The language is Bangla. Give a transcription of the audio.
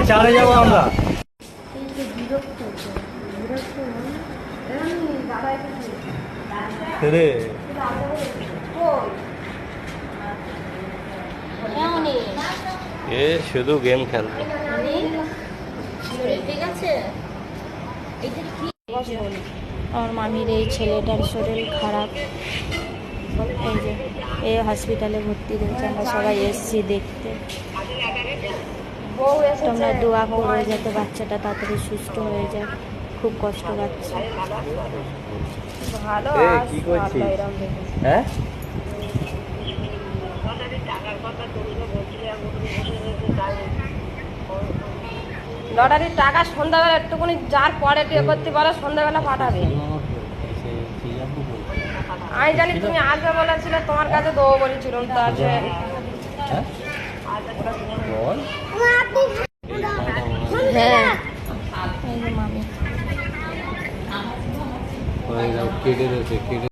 চারে যাবো আমরা। এ শুধু গেম খেলবে। আমার মামির এই ছেলেটার শরীর খারাপ, এই যে এই হসপিটালে ভর্তি রয়েছে, আমরা সবাই এসছি দেখতে। তোমরা দোয়া করো যাতে বাচ্চাটা তাড়াতাড়ি সুস্থ হয়ে যায়, খুব কষ্ট পাচ্ছে। ভালো কি করছিস? হ্যাঁ লটারির টাকা সন্ধ্যাবেলা একটুকুনি যার পরে বিয়ে করতে পারো সন্ধ্যাবেলা পাঠাবে। আমি জানি তুমি আসবে বলেছিলে, তোমার কাছে দেবো বলেছিলাম। তা আছে হ্যাঁ এই যে মামি কেটে